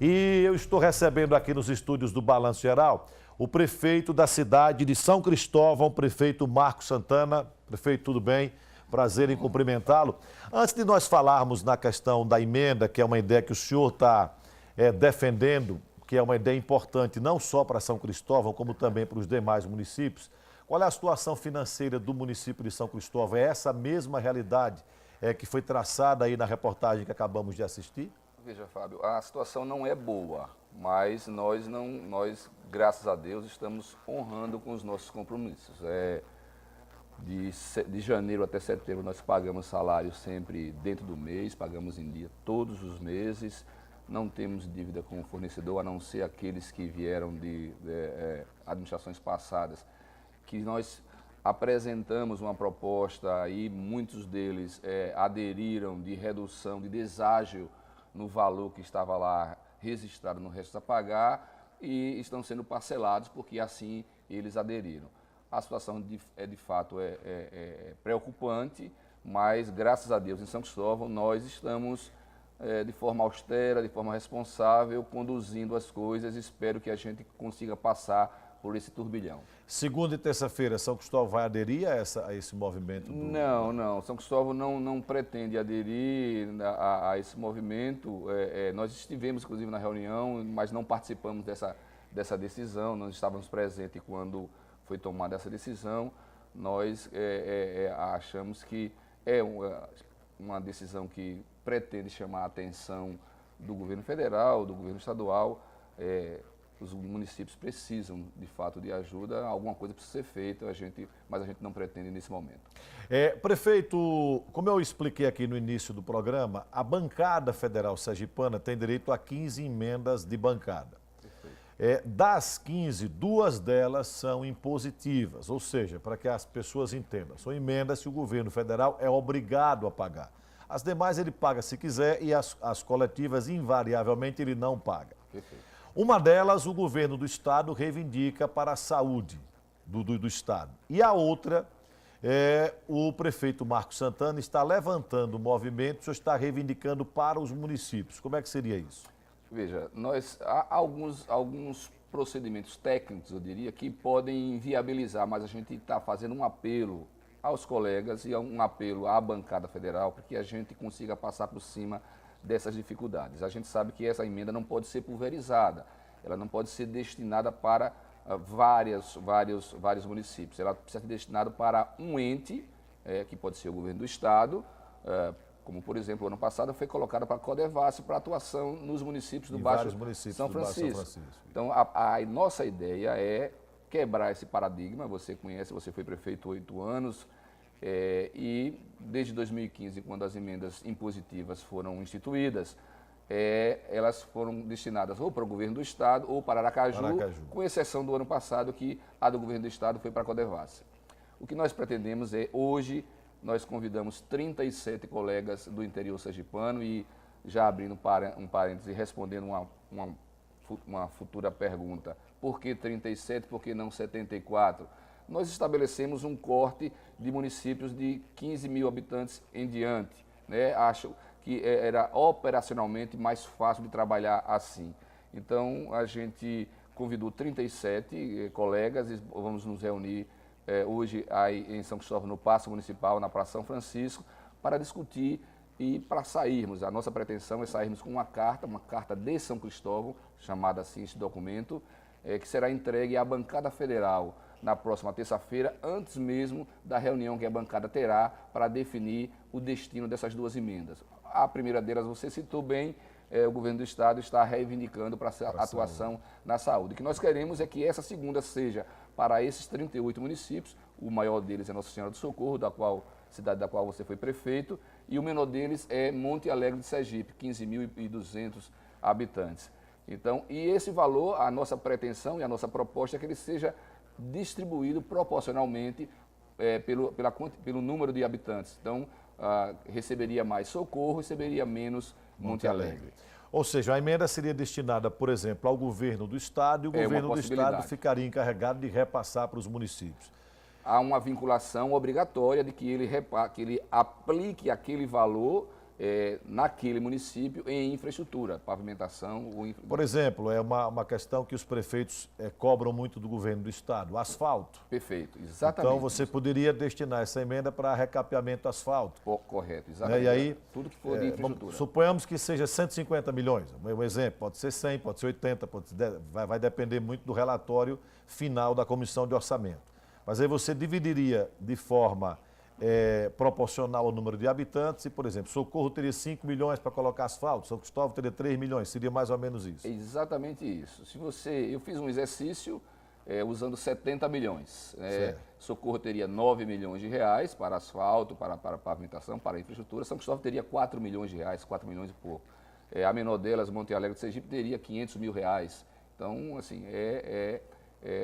E eu estou recebendo aqui nos estúdios do Balanço Geral o prefeito da cidade de São Cristóvão, prefeito Marcos Santana. Prefeito, tudo bem? Prazer em cumprimentá-lo. Antes de nós falarmos na questão da emenda, que é uma ideia que o senhor está defendendo, que é uma ideia importante não só para São Cristóvão, como também para os demais municípios, qual é a situação financeira do município de São Cristóvão? É essa mesma realidade que foi traçada aí na reportagem que acabamos de assistir? Veja, Fábio, a situação não é boa, mas nós, graças a Deus, estamos honrando com os nossos compromissos. De janeiro até setembro nós pagamos salário sempre dentro do mês, pagamos em dia todos os meses, não temos dívida com o fornecedor, a não ser aqueles que vieram de administrações passadas, que nós apresentamos uma proposta e muitos deles aderiram de redução, de deságio no valor que estava lá registrado no resto a pagar e estão sendo parcelados porque assim eles aderiram. A situação de fato é preocupante, mas graças a Deus em São Cristóvão nós estamos de forma austera, de forma responsável, conduzindo as coisas. Espero que a gente consiga passar por esse turbilhão. Segunda e terça-feira, São Cristóvão vai aderir a esse movimento? Não. São Cristóvão não pretende aderir a esse movimento. Nós estivemos, inclusive, na reunião, mas não participamos dessa decisão. Nós estávamos presentes quando foi tomada essa decisão. Nós achamos que é uma decisão que pretende chamar a atenção do governo federal, do governo estadual. Os municípios precisam, de fato, de ajuda, alguma coisa precisa ser feita, mas a gente não pretende nesse momento. Prefeito, como eu expliquei aqui no início do programa, a bancada federal sergipana tem direito a 15 emendas de bancada. Das 15, 2 delas são impositivas, ou seja, para que as pessoas entendam, são emendas que o governo federal é obrigado a pagar. As demais ele paga se quiser e as coletivas, invariavelmente, ele não paga. Perfeito. Uma delas, o governo do estado reivindica para a saúde do estado. E a outra, o prefeito Marcos Santana está levantando o movimento, o senhor está reivindicando para os municípios. Como é que seria isso? Veja, há alguns procedimentos técnicos, eu diria, que podem viabilizar, mas a gente está fazendo um apelo aos colegas e um apelo à bancada federal para que a gente consiga passar por cima dessas dificuldades. A gente sabe que essa emenda não pode ser pulverizada, ela não pode ser destinada para vários municípios, ela precisa ser destinada para um ente, que pode ser o governo do estado, como por exemplo, ano passado foi colocada para a Codevasf para atuação nos municípios do Baixo São Francisco. Então a nossa ideia é quebrar esse paradigma. Você conhece, você foi prefeito 8 anos, e desde 2015, quando as emendas impositivas foram instituídas, elas foram destinadas ou para o governo do estado ou para Aracaju, com exceção do ano passado, que a do governo do estado foi para a Codevasf. O que nós pretendemos hoje, nós convidamos 37 colegas do interior sergipano e, já abrindo um parênteses e respondendo uma futura pergunta, por que 37, por que não 74? Nós estabelecemos um corte de municípios de 15 mil habitantes em diante. Acho que era operacionalmente mais fácil de trabalhar assim. Então, a gente convidou 37 colegas e vamos nos reunir hoje aí em São Cristóvão, no Paço Municipal, na Praça São Francisco, para discutir e para sairmos. A nossa pretensão é sairmos com uma carta de São Cristóvão, chamada assim esse documento, que será entregue à bancada federal na próxima terça-feira, antes mesmo da reunião que a bancada terá para definir o destino dessas 2 emendas. A primeira delas, você citou bem, o governo do estado está reivindicando para a atuação na saúde. O que nós queremos é que essa segunda seja para esses 38 municípios, o maior deles é Nossa Senhora do Socorro, cidade da qual você foi prefeito, e o menor deles é Monte Alegre de Sergipe, 15.200 habitantes. Então, e esse valor, a nossa pretensão e a nossa proposta é que ele seja distribuído proporcionalmente pelo número de habitantes. Então, receberia mais Socorro, receberia menos Monte Alegre. Ou seja, a emenda seria destinada, por exemplo, ao governo do estado e o governo do estado ficaria encarregado de repassar para os municípios. Há uma vinculação obrigatória de que ele aplique aquele valor naquele município em infraestrutura, pavimentação. Por exemplo, é uma questão que os prefeitos cobram muito do governo do estado, o asfalto. Perfeito, exatamente. Então você poderia destinar essa emenda para recapeamento do asfalto. Correto, exatamente. E aí, tudo que for de infraestrutura. Suponhamos que seja 150 milhões, um exemplo, pode ser 100, pode ser 80, vai depender muito do relatório final da comissão de orçamento. Mas aí você dividiria de forma proporcional ao número de habitantes e, por exemplo, Socorro teria 5 milhões para colocar asfalto, São Cristóvão teria 3 milhões, seria mais ou menos isso. É exatamente isso. Eu fiz um exercício usando 70 milhões. Socorro teria 9 milhões de reais para asfalto, para pavimentação, para infraestrutura. São Cristóvão teria 4 milhões de reais, 4 milhões e pouco. A menor delas, Monte Alegre de Sergipe, teria 500 mil reais. Então, assim, é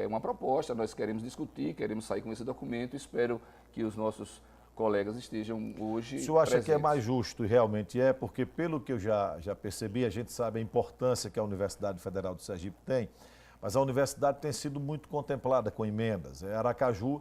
uma proposta, nós queremos discutir, queremos sair com esse documento, espero que os nossos colegas estejam hoje O senhor acha presentes. que é mais justo, e realmente porque pelo que eu já percebi, a gente sabe a importância que a Universidade Federal do Sergipe tem, mas a universidade tem sido muito contemplada com emendas. Aracaju,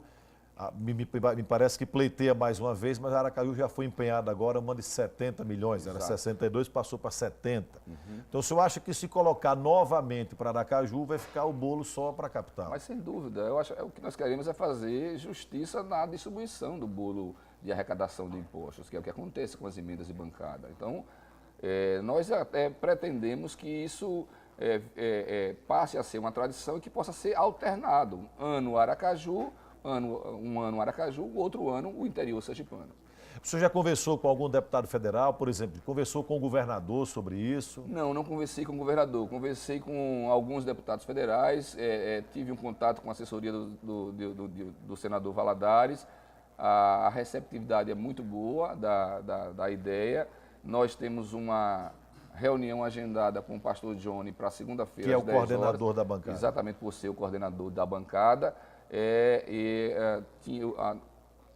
me parece que pleiteia mais uma vez, mas Aracaju já foi empenhada agora uma de 70 milhões, era 62, passou para 70. Então o senhor acha que se colocar novamente para Aracaju vai ficar o bolo só para a capital? Mas sem dúvida, eu acho o que nós queremos é fazer justiça na distribuição do bolo de arrecadação de impostos, que é o que acontece com as emendas de bancada. Então, nós até pretendemos que isso passe a ser uma tradição e que possa ser alternado. Ano Aracaju, um ano Aracaju, o outro ano o interior sergipano. O senhor já conversou com algum deputado federal, por exemplo, conversou com o governador sobre isso? Não conversei com o governador, conversei com alguns deputados federais, tive um contato com a assessoria do senador Valadares. A receptividade é muito boa da ideia. Nós temos uma reunião agendada com o pastor Johnny para segunda-feira, que é o 10 coordenador horas, da bancada. Exatamente por ser o coordenador da bancada.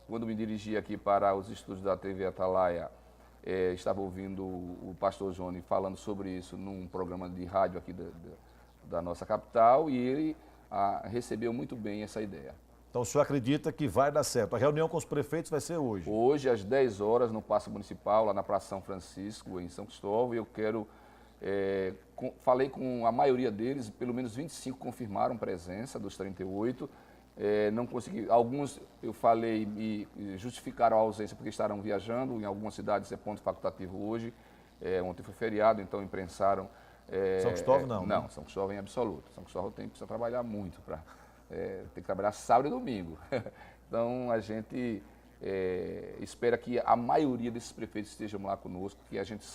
Quando me dirigi aqui para os estúdios da TV Atalaia, estava ouvindo o pastor Johnny falando sobre isso num programa de rádio aqui da nossa capital e ele recebeu muito bem essa ideia. Então o senhor acredita que vai dar certo? A reunião com os prefeitos vai ser hoje? Hoje, às 10 horas, no Paço Municipal, lá na Praça São Francisco, em São Cristóvão, e eu quero... falei com a maioria deles, pelo menos 25 confirmaram presença dos 38. Não consegui, alguns eu falei e justificaram a ausência porque estavam viajando, em algumas cidades é ponto facultativo hoje, ontem foi feriado, então imprensaram. São Cristóvão não? Não, São Cristóvão em absoluto. São Cristóvão precisa trabalhar muito, tem que trabalhar sábado e domingo. Então a gente espera que a maioria desses prefeitos estejam lá conosco, que a gente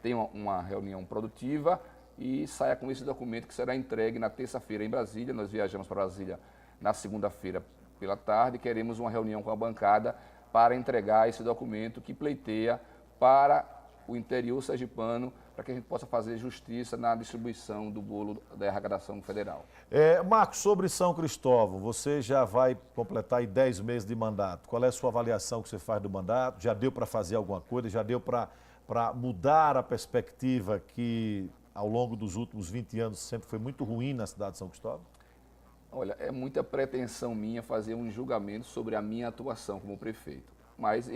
tenha uma reunião produtiva e saia com esse documento que será entregue na terça-feira em Brasília. Nós viajamos para Brasília na segunda-feira pela tarde, queremos uma reunião com a bancada para entregar esse documento que pleiteia para o interior sergipano, para que a gente possa fazer justiça na distribuição do bolo da arrecadação federal. Marcos, sobre São Cristóvão, você já vai completar aí 10 meses de mandato. Qual é a sua avaliação que você faz do mandato? Já deu para fazer alguma coisa? Já deu para mudar a perspectiva que ao longo dos últimos 20 anos sempre foi muito ruim na cidade de São Cristóvão? Olha, é muita pretensão minha fazer um julgamento sobre a minha atuação como prefeito. Mas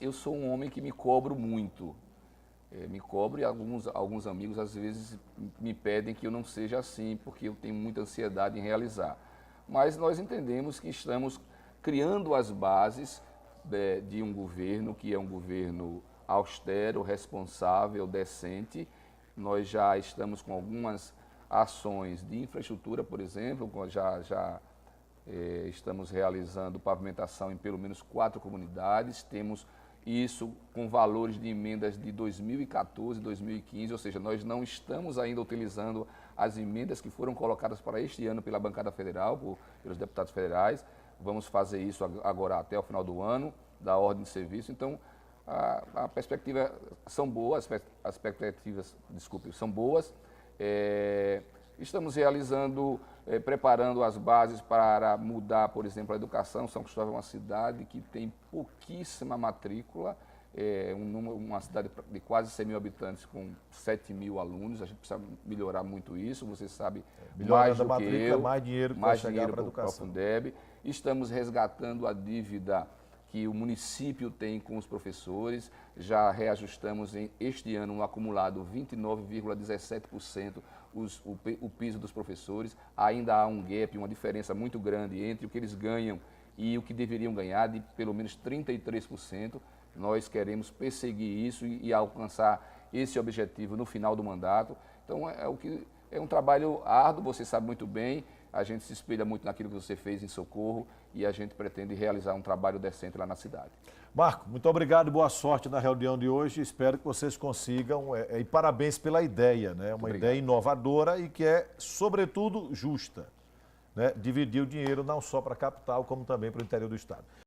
eu sou um homem que me cobro muito. Me cobro e alguns amigos às vezes me pedem que eu não seja assim, porque eu tenho muita ansiedade em realizar. Mas nós entendemos que estamos criando as bases de um governo que é um governo austero, responsável, decente. Nós já estamos com algumas ações de infraestrutura, por exemplo, já estamos realizando pavimentação em pelo menos 4 comunidades, temos isso com valores de emendas de 2014 e 2015, ou seja, nós não estamos ainda utilizando as emendas que foram colocadas para este ano pela bancada federal, pelos deputados federais. Vamos fazer isso agora até o final do ano, da ordem de serviço. Então, a perspectiva são boas, as perspectivas, desculpe, são boas. Estamos realizando, preparando as bases para mudar, por exemplo, a educação. São Cristóvão é uma cidade que tem pouquíssima matrícula, uma cidade de quase 100 mil habitantes com 7 mil alunos. A gente precisa melhorar muito isso, você sabe mais do que eu. Mais dinheiro para chegar para a educação. Fundeb. Estamos resgatando a dívida que o município tem com os professores. Já reajustamos este ano um acumulado 29,17% o piso dos professores. Ainda há um gap, uma diferença muito grande entre o que eles ganham e o que deveriam ganhar, de pelo menos 33%. Nós queremos perseguir isso e alcançar esse objetivo no final do mandato. Então, é um trabalho árduo, você sabe muito bem. A gente se espelha muito naquilo que você fez em Socorro e a gente pretende realizar um trabalho decente lá na cidade. Marco, muito obrigado e boa sorte na reunião de hoje. Espero que vocês consigam, e parabéns pela ideia, né? Uma ideia inovadora e que é, sobretudo, justa, né? Dividir o dinheiro não só para a capital, como também para o interior do estado.